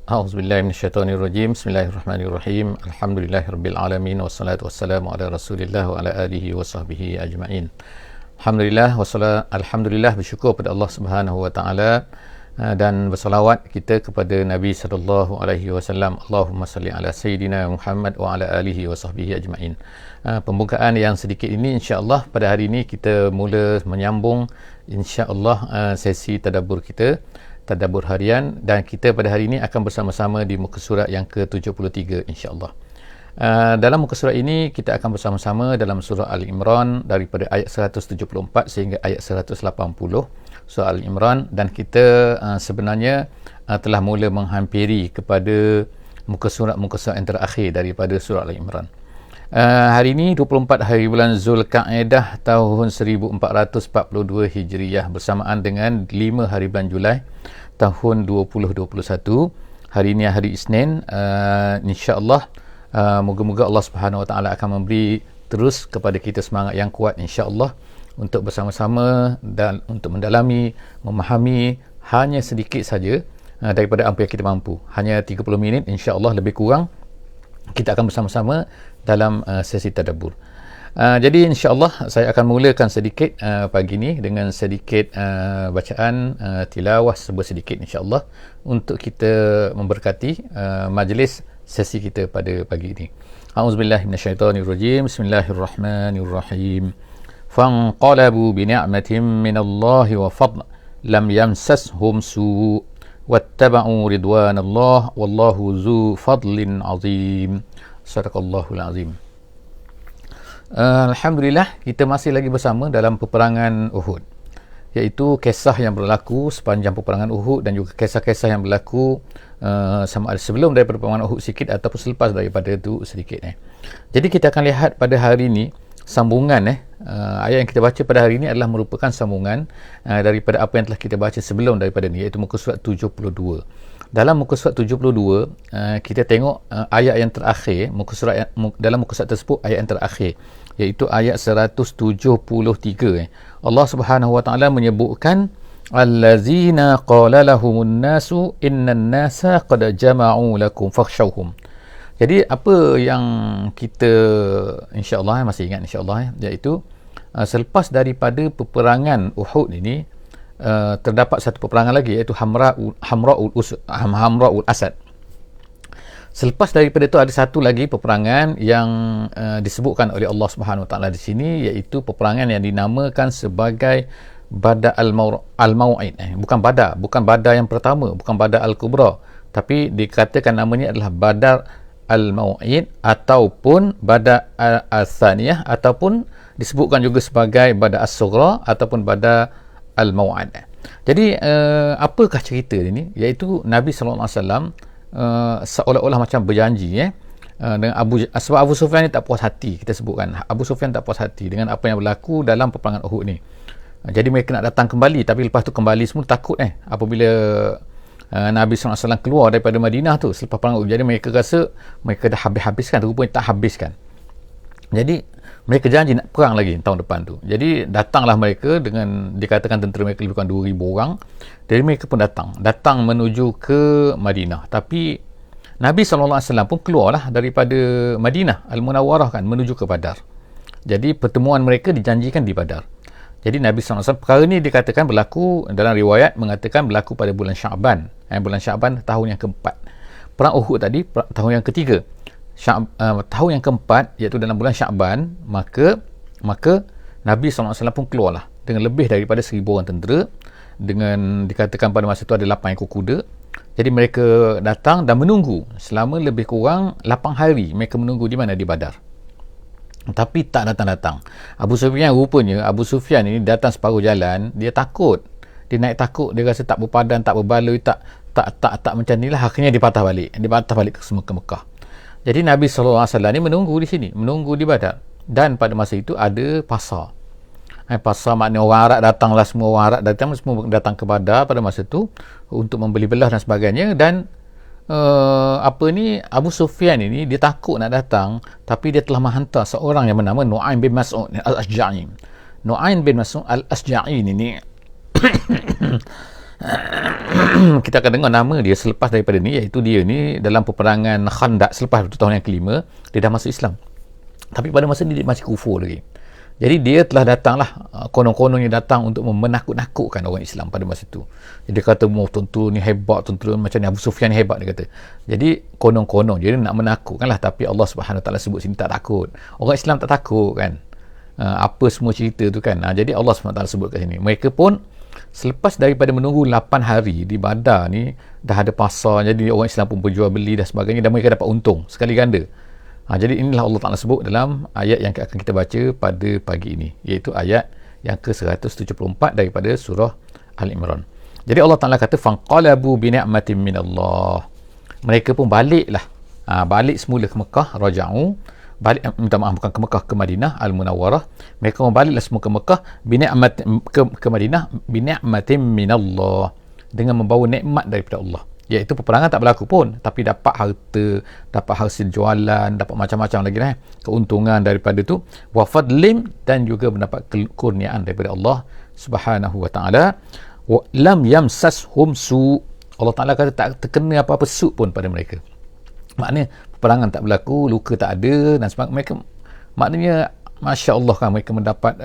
A'udzubillahi minasyaitonirrajim. Bismillahirrahmanirrahim. Alhamdulillahirabbil alamin wassalatu wassalamu ala Rasulillah wa ala alihi wa sahbihi ajma'in. Alhamdulillah bersyukur pada Allah Subhanahu wa taala dan bersalawat kita kepada Nabi sallallahu alaihi wasallam. Allahumma salli ala sayidina Muhammad wa ala alihi wa sahbihi ajma'in. Pembukaan yang sedikit ini insya-Allah pada hari ini kita mula menyambung insya-Allah sesi tadabbur kita, tadabbur harian, dan kita pada hari ini akan bersama-sama di muka surat yang ke-73 insya-Allah. Dalam muka surat ini kita akan bersama-sama dalam surah Al-Imran daripada ayat 174 sehingga ayat 180 surah Al-Imran, dan kita sebenarnya telah mula menghampiri kepada muka surat yang terakhir daripada surah Al-Imran. Hari ini 24 hari bulan Zulkaidah tahun 1442 Hijriah bersamaan dengan 5 hari bulan Julai tahun 2021. Hari ini hari Isnin. Insya-Allah moga-moga Allah Subhanahu Wa Taala akan memberi terus kepada kita semangat yang kuat insya-Allah untuk bersama-sama dan untuk mendalami, memahami hanya sedikit saja daripada apa yang kita mampu. Hanya 30 minit insya-Allah, lebih kurang kita akan bersama-sama dalam sesi tadabbur. Jadi insya-Allah saya akan mulakan sedikit pagi ni dengan sedikit bacaan tilawah sedikit insya-Allah untuk kita memberkati majlis sesi kita pada pagi ini. A'udzubillahi minasyaitonirrajim. Bismillahirrahmanirrahim. Fanqalabu bini'matin minallahi wa fadl lam yamsashum su' wattaba'u ridwanallah wallahu zu fadlin azim. Sadaqallahul azim. Alhamdulillah, kita masih lagi bersama dalam peperangan Uhud, iaitu kisah yang berlaku sepanjang peperangan Uhud dan juga kisah-kisah yang berlaku sama ada sebelum daripada peperangan Uhud sikit ataupun selepas daripada itu sedikit. Jadi kita akan lihat pada hari ini sambungan ayat yang kita baca pada hari ini adalah merupakan sambungan daripada apa yang telah kita baca sebelum daripada ni, iaitu muka surat 72. Dalam muka surat 72 kita tengok ayat yang terakhir dalam muka surat tersebut, ayat yang terakhir iaitu ayat 173. Allah Subhanahu Wa Taala menyebutkan allazina qala lahumun nasu innan nasa qad jama'u lakum fakhshawhum. Jadi apa yang kita insya-Allah masih ingat insya-Allah iaitu selepas daripada peperangan Uhud ini terdapat satu peperangan lagi iaitu Hamra'ul Asad. Selepas daripada itu ada satu lagi peperangan yang disebutkan oleh Allah Subhanahu Wa Taala di sini, iaitu peperangan yang dinamakan sebagai Badar Al-Mau'id. Bukan Badar yang pertama, bukan Badar Al-Kubra, tapi dikatakan namanya adalah Badar Al-Mau'id ataupun Badar Al-Thaniyah, ataupun disebutkan juga sebagai Badar As-Sughra ataupun Badar Al-Mau'ad. Jadi apakah cerita ini? Iaitu Nabi sallallahu alaihi wasallam seolah-olah macam berjanji dengan sebab Abu Sufyan ni tak puas hati, kita sebutkan Abu Sufyan tak puas hati dengan apa yang berlaku dalam peperangan Uhud ni. Jadi mereka nak datang kembali, tapi lepas tu kembali semua takut apabila Nabi sallallahu alaihi wasallam keluar daripada Madinah tu selepas perang Uhud. Jadi mereka rasa mereka dah habiskan, rupanya tak habiskan. Jadi mereka janji nak perang lagi tahun depan tu. Jadi datanglah mereka dengan dikatakan tentera mereka lebih kurang 2,000 orang. Jadi mereka pun datang menuju ke Madinah. Tapi Nabi SAW pun keluarlah daripada Madinah Al-Munawwarah menuju ke Badar. Jadi pertemuan mereka dijanjikan di Badar. Jadi Nabi SAW, perkara ni dikatakan berlaku dalam riwayat mengatakan berlaku pada bulan Sya'ban. Bulan Sya'ban tahun yang keempat. Perang Uhud tadi tahun yang ketiga. Tahun yang keempat iaitu dalam bulan Sya'ban, maka Nabi SAW pun keluarlah dengan lebih daripada 1,000 orang tentera, dengan dikatakan pada masa itu ada 8 ekor kuda. Jadi mereka datang dan menunggu selama lebih kurang 8 hari. Mereka menunggu di mana? Di Badar. Tapi tak datang-datang. Abu Sufyan ini datang separuh jalan, dia takut. Dia naik takut, dia rasa tak berpadan, tak berbaloi, tak macam inilah. Akhirnya dia patah balik ke Mekah. Jadi Nabi SAW ni menunggu di sini, menunggu di Badar. Dan pada masa itu ada pasar. Pasar maknanya orang Arab datanglah, semua orang Arab semua datang ke Badar pada masa itu untuk membeli belah dan sebagainya. Dan Abu Sufyan ini dia takut nak datang, tapi dia telah menghantar seorang yang bernama Nu'aim bin Mas'ud Al-Asja'i. Nu'aim bin Mas'ud Al-Asja'i ini kita akan dengar nama dia selepas daripada ni, iaitu dia ni dalam peperangan Khandaq selepas tahun yang kelima, dia dah masuk Islam. Tapi pada masa ni dia masih kufur lagi. Jadi dia telah datanglah, konon-kononnya datang untuk menakut-nakutkan orang Islam pada masa itu. Jadi dia kata, tentera ni hebat, tentera macam ni, Abu Sufyan ni hebat, dia kata. Jadi konon-konon dia nak menakutkan lah, tapi Allah Subhanahu Wa Taala sebut sini tak takut. Orang Islam tak takut kan, apa semua cerita tu kan. Jadi Allah Subhanahu Wa Taala sebut kat sini, mereka pun selepas daripada menunggu 8 hari di Badar ni, dah ada pasar, jadi orang Islam pun berjual beli dan sebagainya, dan mereka dapat untung sekali ganda. Jadi inilah Allah Ta'ala sebut dalam ayat yang akan kita baca pada pagi ini, iaitu ayat yang ke-174 daripada surah Al-Imran. Jadi Allah Ta'ala kata, fanqalabu bini'matin minallah. Mereka pun baliklah, balik semula ke Mekah, raja'u, balik, minta maaf, bukan ke Mekah, ke Madinah Al-Munawwarah. Mereka baliklah semua ke Mekah, ke Madinah bini'matin minallah, dengan membawa nikmat daripada Allah, iaitu peperangan tak berlaku pun, tapi dapat harta, dapat hasil jualan, dapat macam-macam lagi keuntungan daripada tu, wa fadlim, dan juga mendapat kurniaan daripada Allah Subhanahu Wa Taala. Wa lam yamsashum su, Allah Taala kata tak terkena apa-apa su pun pada mereka. Maknanya peperangan tak berlaku, luka tak ada dan sebagainya. Mereka, maknanya Masya Allah kan, mereka mendapat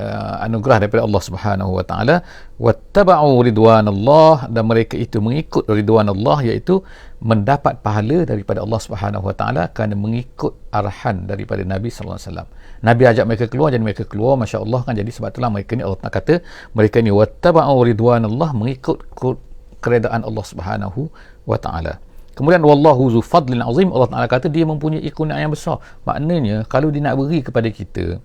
anugerah daripada Allah Subhanahu Wa Taala. Wattaba'u ridwanallah, dan mereka itu mengikut ridwanallah, iaitu mendapat pahala daripada Allah Subhanahu Wa Taala kerana mengikut arahan daripada Nabi sallallahu alaihi wasallam. Nabi ajak mereka keluar, jadi mereka keluar, Masya Allah kan. Jadi sebab itulah mereka ni, Allah nak kata mereka ni wattaba'u ridwanallah, mengikut keredaan Allah Subhanahu Wa Taala. Kemudian wallahu zu fadlin azim, Allah Taala kata dia mempunyai kurniaan yang besar. Maknanya kalau dia nak beri kepada kita,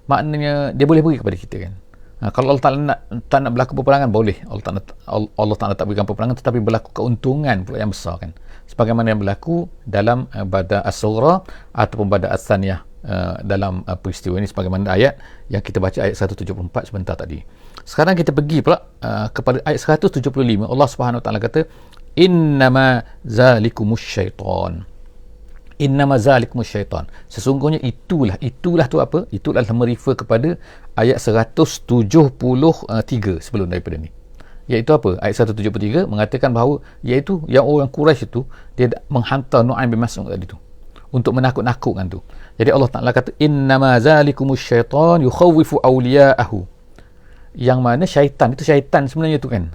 maknanya dia boleh beri kepada kita kan. Kalau Allah Ta'ala tak nak berlaku peperangan, boleh Allah Ta'ala tak berikan peperangan, tetapi berlaku keuntungan pula yang besar kan, sebagaimana yang berlaku dalam Badar As-Sughra ataupun Badar As-Thaniyah, dalam peristiwa ini, sebagaimana ayat yang kita baca, ayat 174 sebentar tadi. Sekarang kita pergi pula kepada ayat 175. Allah Subhanahu Wa Ta'ala kata, innama zalikumus syaitan, innama zalikum syaitan, sesungguhnya itulah tu apa, itulah merefer kepada ayat 173 sebelum daripada ni, iaitu apa, ayat 173 mengatakan bahawa iaitu yang orang Quraisy itu dia menghantar Nu'aim bin Mas'ud tadi tu untuk menakut-nakutkan tu. Jadi Allah Ta'ala kata innama zalikum syaitan yukhawwifu awliya'ahu, yang mana syaitan itu, syaitan sebenarnya tu kan,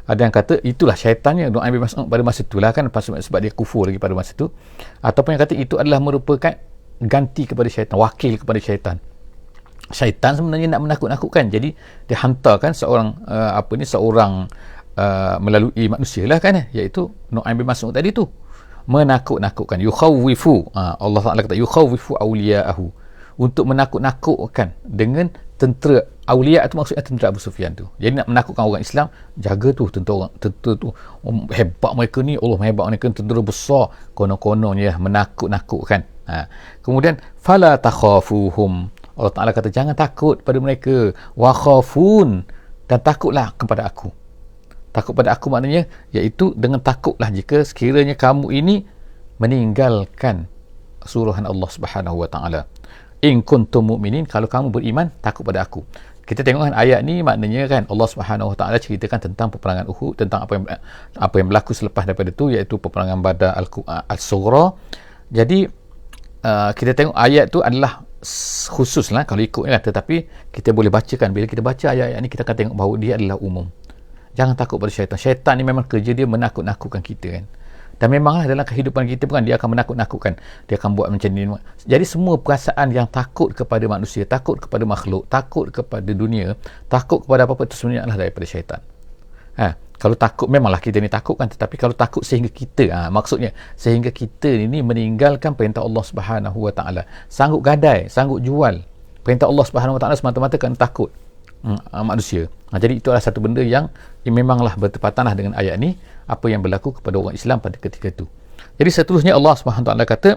ada yang kata itulah syaitannya Nu'aim bin Mas'ud pada masa itulah kan, sebab dia kufur lagi pada masa itu. Ataupun yang kata itu adalah merupakan ganti kepada syaitan, wakil kepada syaitan. Syaitan sebenarnya nak menakut-nakutkan, jadi dia hantarkan seorang seorang melalui manusia lah kan, iaitu Nu'aim bin Mas'ud tadi tu, menakut-nakutkan. Yukhawwifu, Allah Ta'ala kata yukhawwifu awliya'ahu, untuk menakut-nakutkan dengan tentera. Awliya itu maksudnya tentera Abu Sufyan tu. Jadi nak menakutkan orang Islam, jaga tu tentera tu, hebat mereka ni, Allah hebat mereka, tentera besar, konon-kononnya menakut-nakutkan. Kemudian fala takhafuhum, Allah Ta'ala kata jangan takut pada mereka, wa khafun, dan takutlah kepada aku. Takut pada aku maknanya iaitu dengan takutlah jika sekiranya kamu ini meninggalkan suruhan Allah Subhanahu Wa Ta'ala. In kuntum mu'minin, kalau kamu beriman, takut pada aku. Kita tengok kan ayat ni, maknanya kan Allah Subhanahu Wa Taala ceritakan tentang peperangan Uhud, tentang apa yang berlaku selepas daripada tu, iaitu peperangan Badar Al-Sughra. Jadi kita tengok ayat tu adalah khusus lah kalau ikut lah, tetapi kita boleh bacakan, bila kita baca ayat-ayat ni, kita akan tengok bahawa dia adalah umum. Jangan takut pada syaitan. Syaitan ni memang kerja dia menakut-nakutkan kita kan. Dan memanglah dalam kehidupan kita pun dia akan menakut-nakutkan, dia akan buat macam ni. Jadi semua perasaan yang takut kepada manusia, takut kepada makhluk, takut kepada dunia, takut kepada apa-apa, itu sebenarnya adalah daripada syaitan. Kalau takut, memanglah kita ni takut kan, tetapi kalau takut sehingga kita, maksudnya sehingga kita ini meninggalkan perintah Allah Subhanahu Wa Taala, sanggup gadai, sanggup jual perintah Allah Subhanahu Wa Taala semata-mata kerana takut manusia. Jadi itu adalah satu benda yang memanglah bertepatanlah dengan ayat ni, apa yang berlaku kepada orang Islam pada ketika itu. Jadi seterusnya Allah Subhanahu Wa Taala kata,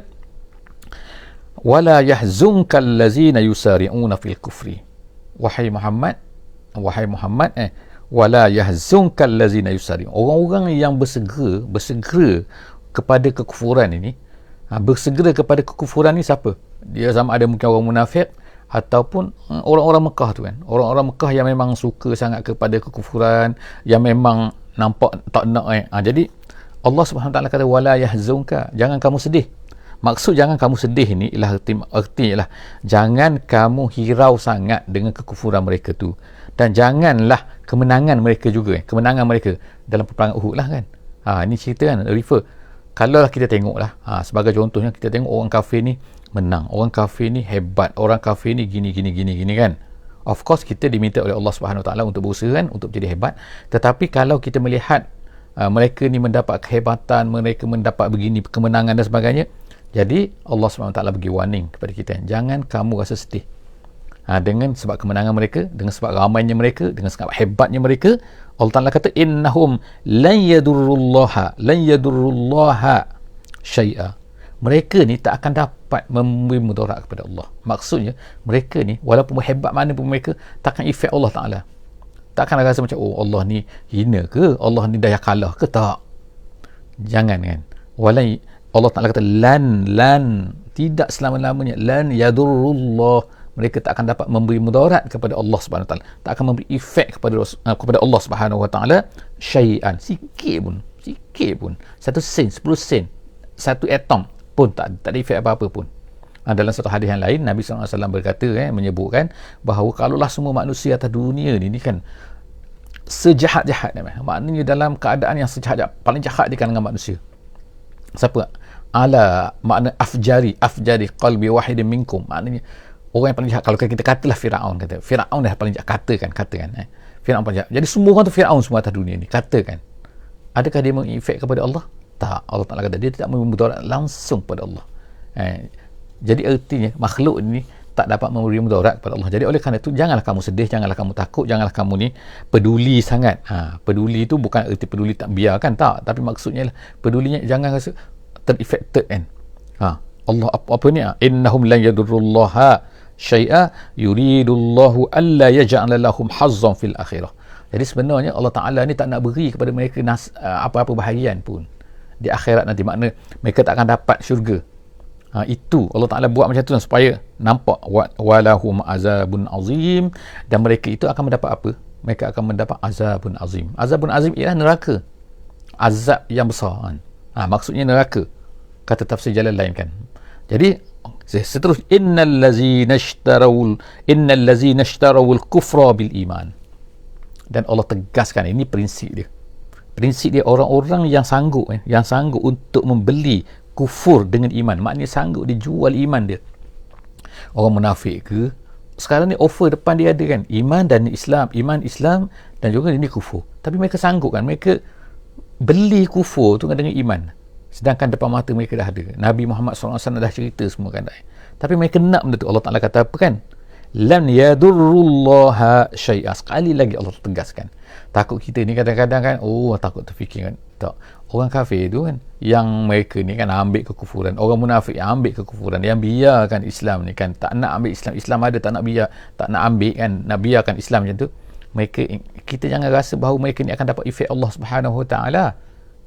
wala yahzunkal ladzina yusari'una fil kufri, wahai Muhammad, wala yahzunkal ladzina yusari'un, orang-orang yang bersegera kepada kekufuran ini. Bersegera kepada kekufuran ni siapa? Dia sama ada mungkin orang munafik ataupun orang-orang Mekah tu kan, orang-orang Mekah yang memang suka sangat kepada kekufuran, yang memang nampak tak nak jadi Allah Subhanahu Taala kata wala yahzunka, jangan kamu sedih. Maksud jangan kamu sedih ni ialah artinya ialah jangan kamu hirau sangat dengan kekufuran mereka tu, dan janganlah kemenangan mereka juga kemenangan mereka dalam peperangan Uhud lah kan. Ini cerita kan refer, kalau lah kita tengok lah sebagai contohnya, kita tengok orang kafir ni menang, orang kafir ni hebat, orang kafir ni gini kan. Of course kita diminta oleh Allah Subhanahu Taala untuk berusaha kan, untuk jadi hebat. Tetapi kalau kita melihat mereka ni mendapat kehebatan, mereka mendapat begini kemenangan dan sebagainya, jadi Allah SWT bagi warning kepada kita, jangan kamu rasa sedih dengan sebab kemenangan mereka, dengan sebab ramainya mereka, dengan sebab hebatnya mereka. Allah Ta'ala kata innahum lan yadurrullaha syai'a, mereka ni tak akan dapat memberi mudarat kepada Allah. Maksudnya mereka ni walaupun hebat mana pun mereka, takkan efek Allah Ta'ala. Takkan rasa macam Allah ni hina ke, Allah ni dah kalah ke, tak. Jangan kan. Allah Ta'ala kata lan tidak selama-lamanya, lan yadurrullah, mereka tak akan dapat memberi mudarat kepada Allah Subhanahu Wa Taala, tak akan memberi efek kepada Allah Subhanahu Wa Taala syai'an, sikit pun, 1 sen, 10 sen, 1 atom pun tak ada efek apa-apa pun. Dalam satu hadis yang lain Nabi SAW berkata menyebutkan bahawa kalaulah semua manusia atas dunia ni kan sejahat-jahat, maknanya dalam keadaan yang sejahat, paling jahat dia kan dengan manusia. Siapa? Ala makna afjari qalbi wahidin minkum, maknanya orang yang paling jahat. Kalau kita katalah Firaun dah paling jahat, katakan Firaun paling jahat. Jadi semua orang tu Firaun semua atas dunia ni, katakan adakah dia mengefek kepada Allah? Tak. Allah Ta'ala kata dia tidak memudarat langsung pada Allah. Jadi artinya makhluk ni tak dapat memberi mudarat kepada Allah. Jadi oleh kerana itu janganlah kamu sedih, janganlah kamu takut, janganlah kamu ni peduli sangat. Peduli itu bukan erti peduli tak biarkan, tak, tapi maksudnya lah pedulinya jangan rasa ter-affected kan. Allah apa ni? Innahum lan yadurrullaha syai'a yuridullahu alla yaj'ala lahum hazzan fil akhirah. Jadi sebenarnya Allah Ta'ala ni tak nak beri kepada mereka apa-apa bahagian pun di akhirat nanti, makna mereka tak akan dapat syurga. Itu Allah Ta'ala buat macam tu supaya nampak walahum azabun azim, dan mereka itu akan mendapat apa? Mereka akan mendapat azabun azim. Azabun azim ialah neraka, azab yang besar kan. Maksudnya neraka, kata tafsir Jalalain kan. Jadi seterus innal ladzina ishtarawul kufra bil iman, dan Allah tegaskan ini prinsip dia orang-orang yang sanggup untuk membeli kufur dengan iman, maknanya sanggup dijual iman dia. Orang munafik ke sekarang ni offer depan dia ada kan iman Islam dan juga ini kufur, tapi mereka sanggup kan, mereka beli kufur tu dengan iman, sedangkan depan mata mereka dah ada Nabi Muhammad SAW dah cerita semua kan, tapi mereka nak benda tu. Allah Ta'ala kata apa kan, lam yadurrullaha syai'a. Sekali lagi Allah tegaskan. Takut kita ni kadang-kadang kan, takut terfikir kan, tak, orang kafir tu kan yang mereka ni kan ambil kekufuran, orang munafik yang ambil kekufuran, yang biarkan Islam ni kan, tak nak ambil Islam ada, tak nak ambil kan, nak biarkan Islam macam tu. Kita jangan rasa bahawa mereka ni akan dapat efek Allah Subhanahu Wa Taala.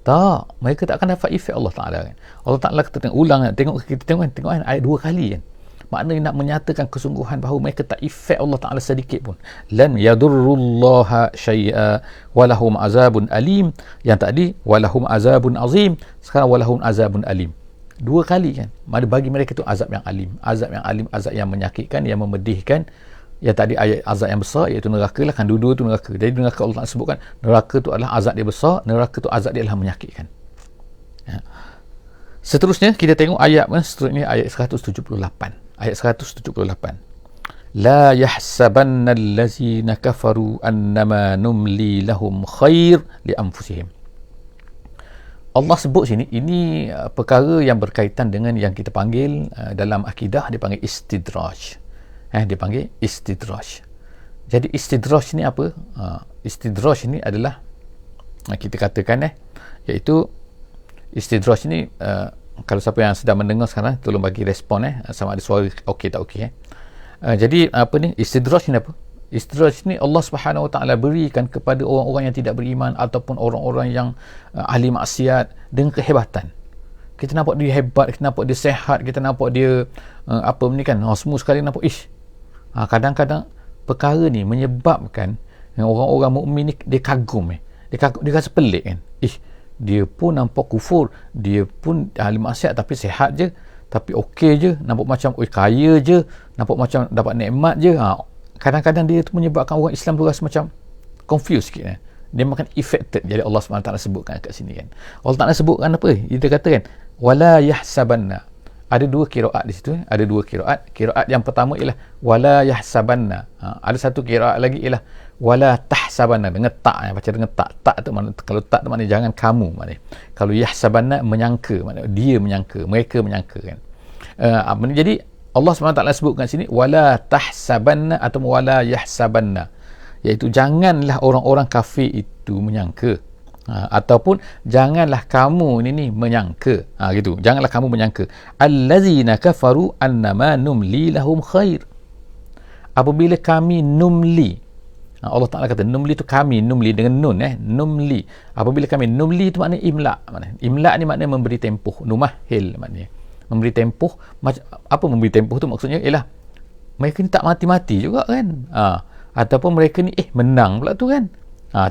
Tak, mereka tak akan dapat efek Allah Taala kan. Allah Taala kata ulang, kita tengok kan ayat 2 kali kan, maknanya nak menyatakan kesungguhan bahawa mereka tak efek Allah Ta'ala sedikit pun. Lan yadurrullaha syai'a walahum azabun alim. Yang tadi walahum azabun azim, sekarang walahum azabun alim. 2 kali kan, mana bagi mereka tu azab yang alim, azab yang menyakitkan, yang memedihkan. Yang tadi ayat azab yang besar iaitu neraka lah kan, dua-dua tu neraka. Jadi neraka Allah Ta'ala sebutkan neraka tu adalah azab dia besar, neraka tu azab dia adalah menyakitkan. Seterusnya kita tengok ayat seterusnya, ayat 178. Ayat 178. La yahsabanna allazina kafaru annama numli lahum khair li anfusihim. Allah sebut sini, ini perkara yang berkaitan dengan yang kita panggil dalam akidah dipanggil istidraj. Dipanggil istidraj. Jadi istidraj ni apa? Istidraj ni adalah kita katakan iaitu istidraj ni kalau siapa yang sedang mendengar sekarang tolong bagi respon sama ada suara okey tak okey. Jadi apa ni istidraj ni apa? Istidraj ni Allah Subhanahu Wa Taala berikan kepada orang-orang yang tidak beriman ataupun orang-orang yang ahli maksiat dengan kehebatan. Kita nampak dia hebat, kita nampak dia sehat, kita nampak dia apa ni kan, semua sekali nampak kadang-kadang perkara ni menyebabkan orang-orang mukmin ni dia kagum Dia rasa pelik kan. Dia pun nampak kufur, dia pun ahli maksiat tapi sihat je, tapi okey je, nampak macam kaya je, nampak macam dapat nikmat je. Kadang-kadang dia tu menyebabkan orang Islam tu rasa macam confused sikit kan. Dia makan affected. Jadi Allah SWT sebutkan kat sini kan. Allah Ta'ala sebutkan apa? Dia kata kan, wala yahsabanna. Ada dua qiraat di situ. Ada dua qiraat. Qiraat yang pertama ialah wala yahsabanna. Ada satu qiraat lagi ialah wala tahsabanna. Dengan tak, baca dengan tak. Tak tu makna, kalau tak tu makna jangan kamu makna. Kalau yahsabanna menyangka, makna dia menyangka, mereka menyangka kan. Jadi Allah SWT sebutkan sini wala tahsabanna atau wala yahsabanna, iaitu janganlah orang-orang kafir itu menyangka, ataupun janganlah kamu ini menyangka, gitu, janganlah kamu menyangka allazina kafaru annama numli lahum khair. Apabila kami numli, Allah Ta'ala kata numli tu kami, numli dengan nun, numli. Apabila kami numli tu maknanya imla', imla' ni maknanya memberi tempoh, numahil maknanya memberi tempoh. Apa memberi tempoh tu maksudnya ialah mereka ni tak mati-mati juga kan, ataupun mereka ni menang pula tu kan,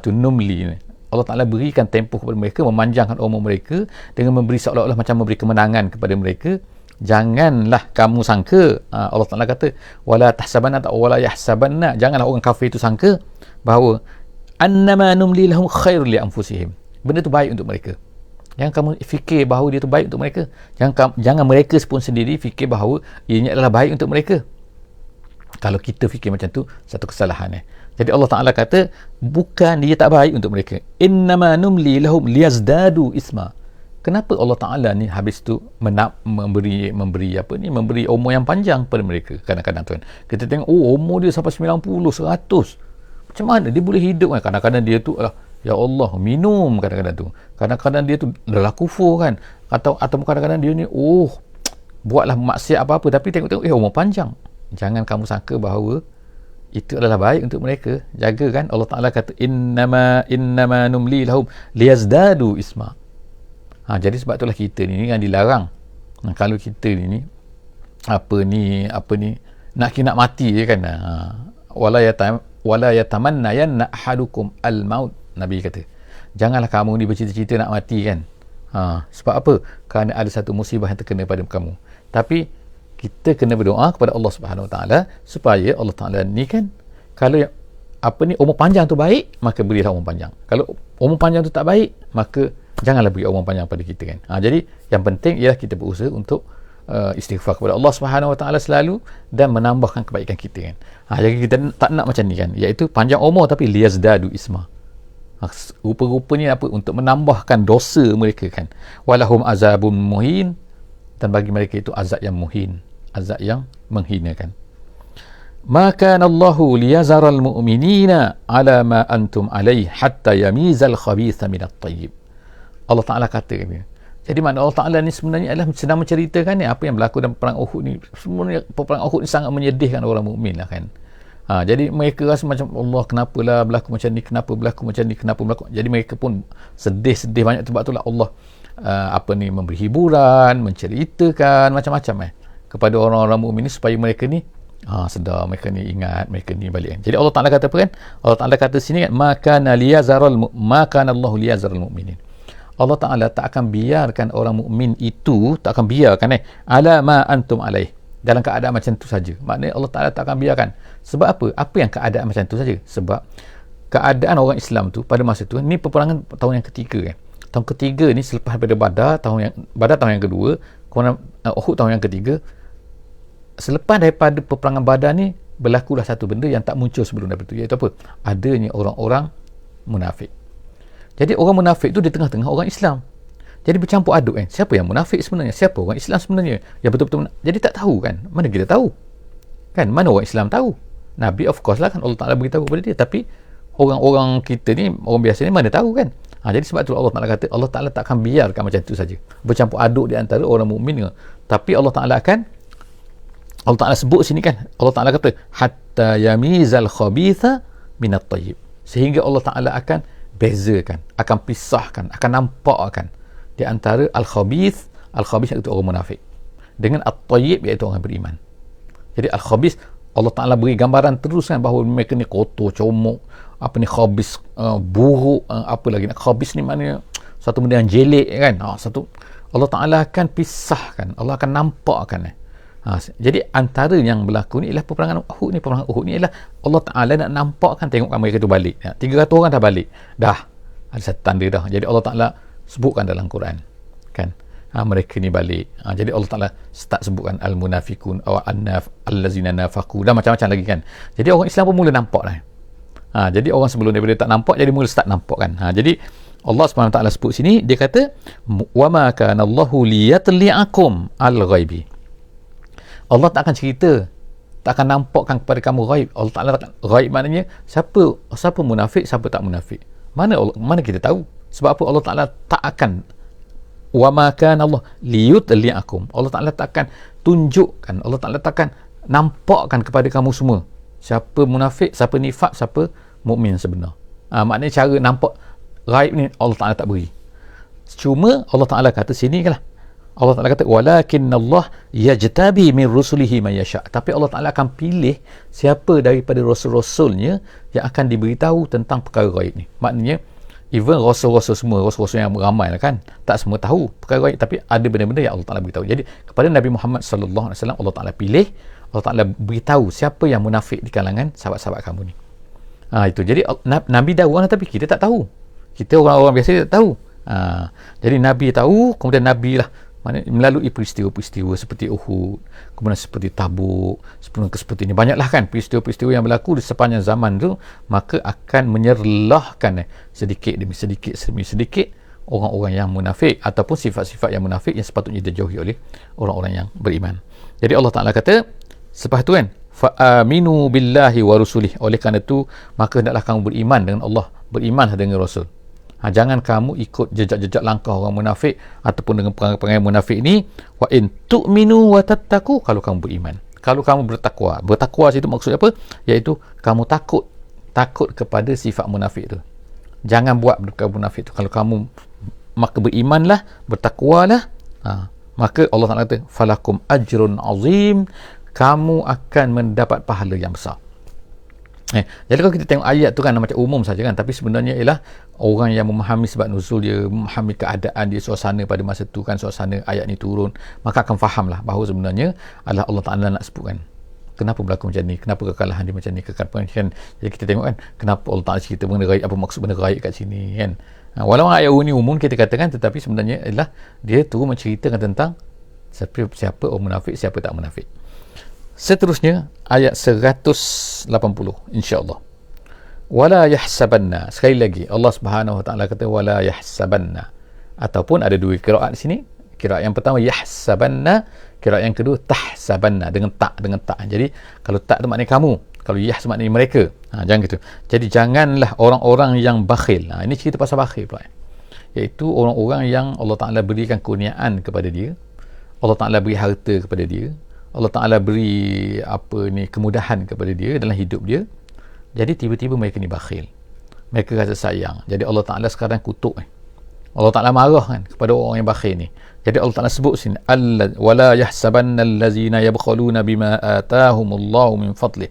tu numli ni. Allah Ta'ala berikan tempoh kepada mereka, memanjangkan umur mereka dengan memberi seolah-olah macam memberi kemenangan kepada mereka. Janganlah kamu sangka, Allah Ta'ala kata wala tahsabanna atau wala yahsabanna, janganlah orang kafir itu sangka bahawa annama numli lahum khairul li anfusihim, benda tu baik untuk mereka. Jangan kamu fikir bahawa dia tu baik untuk mereka. Jangan mereka pun sendiri fikir bahawa ianya adalah baik untuk mereka. Kalau kita fikir macam tu, satu kesalahan. Jadi Allah Ta'ala kata bukan dia tak baik untuk mereka. Innama numli lahum liyazdadu isma. Kenapa Allah Ta'ala ni habis tu memberi umur yang panjang pada mereka kadang-kadang tu kan. Kita tengok umur dia sampai 90, 100. Macam mana dia boleh hidup kan? Kadang-kadang dia tu ya Allah, minum kadang-kadang tu. Kadang-kadang dia tu adalah kufur kan. Atau kadang-kadang dia ni buatlah maksiat apa-apa tapi tengok-tengok umur panjang. Jangan kamu sangka bahawa itu adalah baik untuk mereka. Jaga kan. Allah Ta'ala kata innama numli lahum liyazdadu isma. Jadi sebab itulah kita ni kan dilarang. Kalau kita ni apa ni nak mati je kan. Wala yatamanna yanna ahadukum al-maut. Nabi kata janganlah kamu ni bercita-cita nak mati kan. Sebab apa? Kerana ada satu musibah yang terkena pada kamu. Tapi kita kena berdoa kepada Allah Subhanahu Wa Taala supaya Allah Taala ni kan, kalau umur panjang tu baik, maka berilah umur panjang. Kalau umur panjang tu tak baik, maka janganlah beri umur panjang pada kita kan. Jadi yang penting ialah kita berusaha untuk istighfar kepada Allah Subhanahu Wa Taala selalu dan menambahkan kebaikan kita kan. Jadi kita tak nak macam ni kan, iaitu panjang umur tapi liyazdadu isma. Rupa-rupanya apa? Untuk menambahkan dosa mereka kan. Walahum azabun muhin, dan bagi mereka itu azab yang muhin, azab yang menghinakan. Maka Allahu liyazaral mu'minina ala ma antum alaih hatta yamizal khabitha minat tayyib. Allah Ta'ala kata ni. Jadi mana Allah Ta'ala ni sebenarnya adalah sedang menceritakan ni apa yang berlaku dalam perang Uhud ni. Sebenarnya perang Uhud ni sangat menyedihkan orang mukmin lah kan. Jadi mereka rasa macam Allah, kenapalah berlaku macam ni, kenapa berlaku macam ni, kenapa berlaku. Jadi mereka pun sedih banyak. Sebab itulah Allah memberi hiburan, menceritakan macam-macam kepada orang-orang mukmin ni supaya mereka ni sedar, mereka ni ingat, mereka ni balik kan. Jadi Allah Ta'ala kata apa kan? Allah Ta'ala kata sini kan, maka Allahu liyazaral mu'minin. Allah Ta'ala tak akan biarkan orang mukmin itu, tak akan biarkan ala ma antum alaih, dalam keadaan macam tu saja. Maknanya Allah Ta'ala tak akan biarkan. Sebab apa? Apa yang keadaan macam tu saja? Sebab keadaan orang Islam tu pada masa tu, ni peperangan tahun yang ketiga kan. Tahun ketiga ni selepas daripada Badar tahun yang kedua, kemudian Uhud tahun yang ketiga. Selepas daripada peperangan Badar ni, berlakulah satu benda yang tak muncul sebelum daripada tu, iaitu apa? Adanya orang-orang munafik. Jadi orang munafik tu di tengah-tengah orang Islam. Jadi bercampur aduk kan. Siapa yang munafik sebenarnya? Siapa orang Islam sebenarnya? Yang betul-betul jadi tak tahu kan. Mana kita tahu? Kan mana orang Islam tahu? Nabi of course lah kan, Allah Ta'ala beritahu kepada dia, tapi orang-orang kita ni, orang biasa ni mana tahu kan. Jadi sebab tu Allah Ta'ala kata Allah Ta'ala tak akan biarkan macam tu saja, bercampur aduk di antara orang mukmin. Tapi Allah Ta'ala sebut sini kan, Allah Ta'ala kata hatta yamizal khabitha minat tayyib, sehingga Allah Ta'ala akan bezakan, akan pisahkan, akan nampakkan di antara al-khabith iaitu orang munafik dengan at-tayyib iaitu orang beriman. Jadi al-khabith Allah Ta'ala beri gambaran terus kan bahawa mereka ni kotor, comok, apa ni, khabis, buruk, apa lagi nak, khabis ni maknanya satu benda yang jelek kan. Satu, Allah Ta'ala akan pisahkan, Allah akan nampakkan. Jadi antara yang berlaku ni ialah peperangan Uhud ni. Peperangan Uhud ni ialah Allah Ta'ala nak nampakkan, tengok mereka tu balik. 300 orang dah balik. Dah ada satu tanda dah. Jadi Allah Ta'ala sebutkan dalam Quran kan, mereka ni balik. Jadi Allah Ta'ala start sebutkan al-munafikun aw allazina nafaqu, dan macam-macam lagi kan. Jadi orang Islam pun mula nampak dah. Jadi orang sebelum daripada tak nampak, jadi mula start nampak kan. Jadi Allah SWT sebut sini, dia kata wa ma kana Allahu liyatli'akum al-ghaibi. Allah tak akan cerita, tak akan nampakkan kepada kamu ghaib. Allah Ta'ala tak, ghaib maknanya siapa munafik, siapa tak munafik. Mana kita tahu? Sebab apa? Allah Ta'ala tak akan, wa ma kana Allah liyutli'akum, Allah Ta'ala tak akan tunjukkan, Allah Ta'ala tak akan nampakkan kepada kamu semua siapa munafik, siapa nifak, siapa mukmin sebenar. Maknanya cara nampak ghaib ni Allah Ta'ala tak beri. Cuma Allah Ta'ala kata sini kan lah, Allah Ta'ala kata walakinna Allah yajtabi min rusulihi man yasha', tapi Allah Ta'ala akan pilih siapa daripada rasul-rasulnya yang akan diberitahu tentang perkara ghaib ni. Maknanya even rasul-rasul semua, rasul-rasul yang ramai lah kan, tak semua tahu perkara ghaib, tapi ada benda-benda yang Allah Ta'ala beritahu. Jadi kepada Nabi Muhammad sallallahu alaihi wasallam Allah Ta'ala pilih, Allah Ta'ala beritahu siapa yang munafik di kalangan sahabat-sahabat kamu ni. Itu. Jadi Nabi dah orang, tapi kita tak tahu. Kita orang-orang biasa tak tahu. Jadi Nabi tahu, kemudian Nabi lah melalui peristiwa-peristiwa seperti Uhud, kemudian seperti Tabuk, seperti ini, banyaklah kan peristiwa-peristiwa yang berlaku di sepanjang zaman tu, maka akan menyerlahkan sedikit demi sedikit orang-orang yang munafik ataupun sifat-sifat yang munafik yang sepatutnya dijauhi oleh orang-orang yang beriman. Jadi Allah Ta'ala kata selepas tu kan, fa'aminu billahi wa rusulih, oleh kerana itu maka hendaklah kamu beriman dengan Allah, beriman dengan Rasul. Jangan kamu ikut jejak-jejak langkah orang munafik ataupun dengan perangai-perangai munafik ini. Wa in tu'minu wa tattaqu, kalau kamu beriman, kalau kamu bertakwa. Bertakwa situ maksudnya apa? Iaitu kamu takut kepada sifat munafik itu. Jangan buat perkara munafik itu. Kalau kamu maka berimanlah, bertakwalah, maka Allah Ta'ala kata falakum ajrun azim, kamu akan mendapat pahala yang besar. Jadi kalau kita tengok ayat tu kan macam umum saja kan, tapi sebenarnya ialah orang yang memahami sebab nuzul dia, memahami keadaan dia, suasana pada masa tu kan, suasana ayat ni turun, maka akan fahamlah bahawa sebenarnya adalah Allah Ta'ala nak sebutkan kenapa berlaku macam ni, kenapa kekalahan dia macam ni, kan. Jadi kita tengok kan, kenapa Allah Ta'ala cerita benda gaib, apa maksud benda gaib kat sini kan. Walaupun ayat ni umum kita katakan, tetapi sebenarnya ialah dia turun menceritakan tentang siapa orang munafik, siapa tak munafik. Seterusnya ayat 180 insya-Allah. Wala yahsabanna, sekali lagi Allah Subhanahu Wa Taala kata wala yahsabanna, ataupun ada dua qiraat di sini. Qiraat yang pertama yahsabanna, qiraat yang kedua tahsabanna dengan tak. Jadi kalau tak tu maknanya kamu, kalau yahs maknanya mereka. Jangan gitu. Jadi janganlah orang-orang yang bakhil. Ini cerita pasal bakhil pula. Iaitu orang-orang yang Allah Taala berikan kurniaan kepada dia, Allah Taala beri harta kepada dia, Allah Ta'ala beri kemudahan kepada dia dalam hidup dia, jadi tiba-tiba mereka ni bakhil, mereka rasa sayang. Jadi Allah Ta'ala sekarang kutuk Allah Ta'ala marah kan kepada orang yang bakhil ni. Jadi Allah Ta'ala sebut sini wala yahsabanna allazina yabkhaluna bima atahumullahu min fadlih.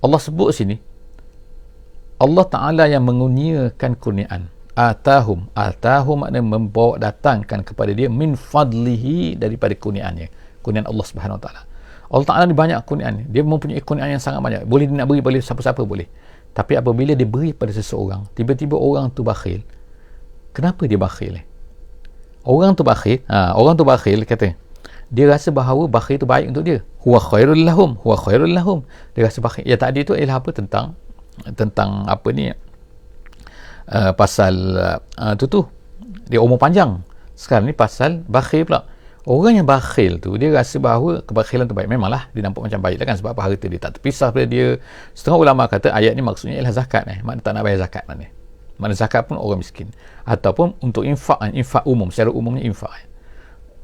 Allah sebut sini Allah Ta'ala yang mengurniakan kurniaan. Atahum maknanya membawa datangkan kepada dia min fadlihi, daripada kurniaannya, kurniaan Allah Subhanahu Wa Taala. Allah Taala ni banyak kurniaan. Dia mempunyai kurniaan yang sangat banyak. Boleh dia nak beri pada siapa-siapa boleh. Tapi apabila dia beri pada seseorang, tiba-tiba orang tu bakhil. Kenapa dia bakhil? Orang tu bakhil kata, dia rasa bahawa bakhil tu baik untuk dia. Huwa khairul lahum. Dia rasa bakhil. Ya tadi tu ialah apa, tentang apa ni? Pasal tu dia umur panjang. Sekarang ni pasal bakhil pula. Orang yang bakhil tu, dia rasa bahawa kebakhilan tu baik. Memanglah dia nampak macam baik lah kan, sebab harta dia tak terpisah daripada dia. Setengah ulama kata ayat ni maksudnya ialah zakat. Maknanya tak nak bayar zakat. Maknanya zakat pun orang miskin, ataupun untuk infak umum, secara umumnya infak.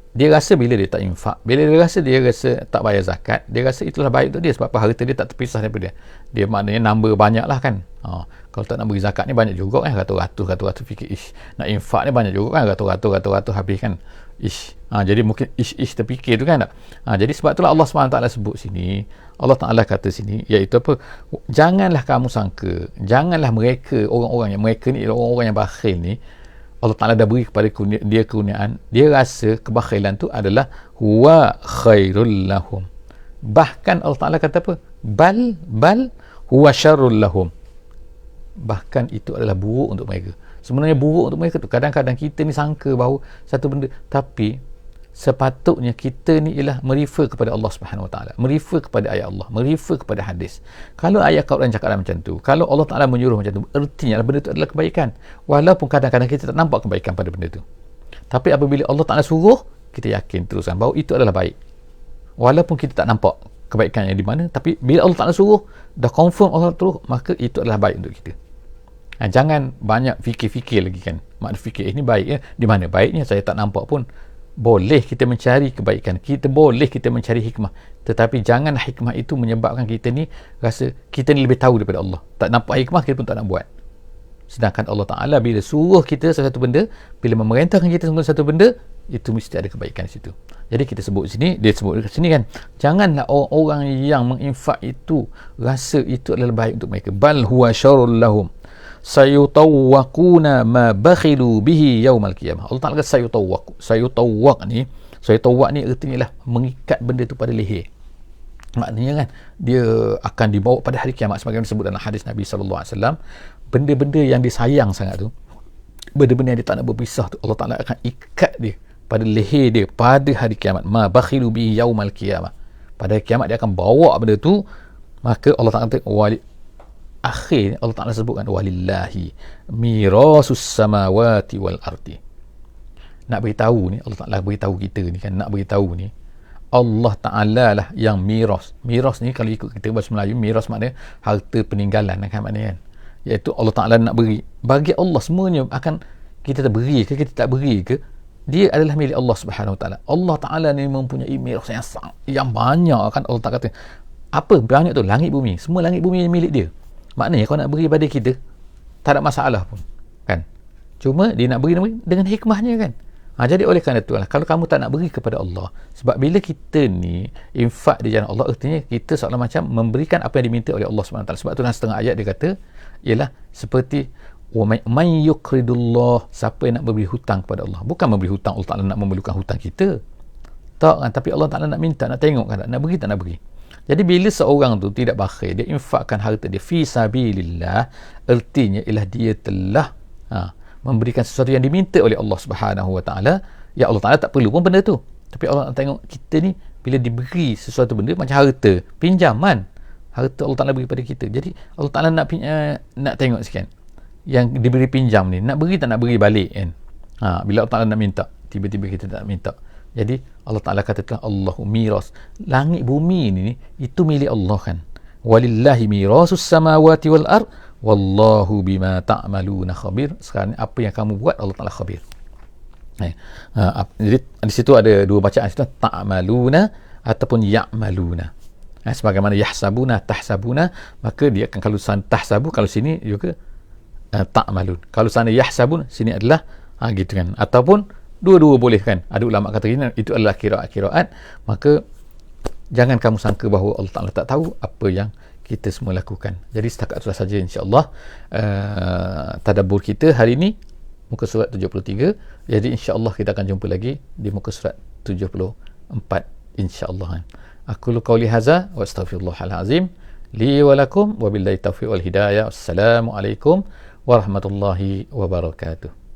dia rasa bila dia tak infak, bila dia rasa tak bayar zakat, dia rasa itulah baik untuk dia. Sebab apa? Harta dia tak terpisah daripada dia. Dia maknanya number banyak lah kan. Kalau tak nak beri zakat ni banyak juga kan, ratus-ratus fikir nak infak ni banyak juga kan, ratus-ratus habis kan. Jadi mungkin terfikir tu kan tak. Jadi sebab itulah Allah SWT sebut sini, Allah Ta'ala kata sini, iaitu apa, janganlah kamu sangka, janganlah mereka, orang-orang yang mereka ni, orang-orang yang bakhil ni, Allah Ta'ala dah beri kepada dia kekurniaan, dia rasa kebakhilan tu adalah huwa khairul lahum. Bahkan Allah Ta'ala kata apa? Bal huwa syarrul lahum. Bahkan itu adalah buruk untuk mereka. Sebenarnya buruk untuk mereka tu. Kadang-kadang kita ni sangka bahawa satu benda, tapi sepatutnya kita ni ialah merefer kepada Allah Subhanahu Wa Taala, merefer kepada ayat Allah, merefer kepada hadis. Kalau ayat Quran cakap macam tu, kalau Allah Taala menyuruh macam tu, artinya benda tu adalah kebaikan. Walaupun kadang-kadang kita tak nampak kebaikan pada benda tu. Tapi apabila Allah Taala suruh, kita yakin teruskan bahawa itu adalah baik. Walaupun kita tak nampak kebaikannya di mana, tapi bila Allah Taala suruh, dah confirm Allah suruh, maka itu adalah baik untuk kita. Jangan banyak fikir-fikir lagi kan. Makna fikir ini baik ya. Di mana baiknya saya tak nampak pun. Boleh kita mencari kebaikan, boleh kita mencari hikmah, tetapi jangan hikmah itu menyebabkan kita ni rasa kita ni lebih tahu daripada Allah. Tak nampak hikmah, kita pun tak nak buat. Sedangkan Allah Ta'ala bila suruh kita sesuatu benda, bila memerintahkan kita sesuatu benda, itu mesti ada kebaikan di situ. Jadi kita sebut sini, dia sebut di sini kan, janganlah orang-orang yang menginfak itu rasa itu adalah baik untuk mereka. Bal huwa syarrul lahum, sayutawwaquna ma bakhilu bihi yaumal qiyamah. Allah Ta'ala kata sayutawwaq ni artinya lah mengikat benda tu pada leher. Maknanya kan dia akan dibawa pada hari kiamat, sebagaimana disebut dalam hadis Nabi SAW. Benda-benda yang disayang sangat tu, benda-benda yang dia tak nak berpisah tu, Allah Ta'ala akan ikat dia pada leher dia pada hari kiamat. Ma bakhilu bihi yaumal qiyamah. Pada hari kiamat dia akan bawa benda tu. Maka Allah Ta'ala kata akhir Allah Ta'ala sebutkan walillahi mirasus samawati wal ardi. Nak beritahu ni, Allah Ta'ala beritahu kita ni kan, nak beritahu ni Allah Ta'ala lah yang miras. Miras ni kalau ikut kita bahasa Melayu, miras maknanya harta peninggalan kan, maknanya kan, iaitu Allah Ta'ala nak beri bagi Allah. Semuanya akan kita tak beri ke kita tak beri ke, dia adalah milik Allah Subhanahu Wa Ta'ala. Allah Ta'ala ni mempunyai miras yang banyak kan. Allah Ta'ala kata apa banyak tu, langit bumi, semua langit bumi milik dia. Maknanya kalau nak beri pada kita tak ada masalah pun kan. Cuma dia nak beri dengan hikmahnya kan. Jadi oleh kerana itulah, kalau kamu tak nak beri kepada Allah, sebab bila kita ni infak di jalan Allah, artinya kita seolah macam memberikan apa yang diminta oleh Allah SWT. Sebab tu dalam setengah ayat dia kata ialah seperti man yuqridullah, siapa yang nak memberi hutang kepada Allah. Bukan memberi hutang Allah Ta'ala nak memerlukan hutang kita, tak kan, tapi Allah Ta'ala nak minta, nak tengok kan, nak beri tak nak beri. Jadi bila seorang tu tidak bakhil, dia infakkan harta dia fi sabilillah, artinya ialah dia telah memberikan sesuatu yang diminta oleh Allah Subhanahu Wa Taala. Ya Allah Taala tak perlu pun benda tu, tapi Allah nak tengok kita ni bila diberi sesuatu benda macam harta, pinjaman, harta Allah Taala beri pada kita. Jadi Allah Taala nak tengok sekian yang diberi pinjam ni, nak beri tak nak beri balik kan. Bila Allah Taala nak minta, tiba-tiba kita tak minta. Jadi Allah Ta'ala katakan Allahu miras, langit bumi ni itu milik Allah kan. Walillahi mirasus samawati wal ard wallahu bima ta'maluna khabir. Sekarang apa yang kamu buat Allah Ta'ala khabir. Jadi di situ ada dua bacaan, situ ta'maluna ataupun ya'maluna. Sebagaimana yahsabuna, tahsabuna, maka dia akan, kalau sana tahsabu, kalau sini juga ta'malun. Kalau sana yahsabun, sini adalah gitu kan. Ataupun dua-dua boleh kan. Ada ulama kata ini itu adalah kiraat. Maka jangan kamu sangka bahawa Allah Ta'ala tak tahu apa yang kita semua lakukan. Jadi setakat itulah saja insya-Allah tadabbur kita hari ini, muka surat 73. Jadi insya-Allah kita akan jumpa lagi di muka surat 74 insya-Allah. Aqulu qawli hadza wa astaghfirullahal azim li wa lakum wa billahi taufiq wal hidayah. Assalamualaikum warahmatullahi wabarakatuh.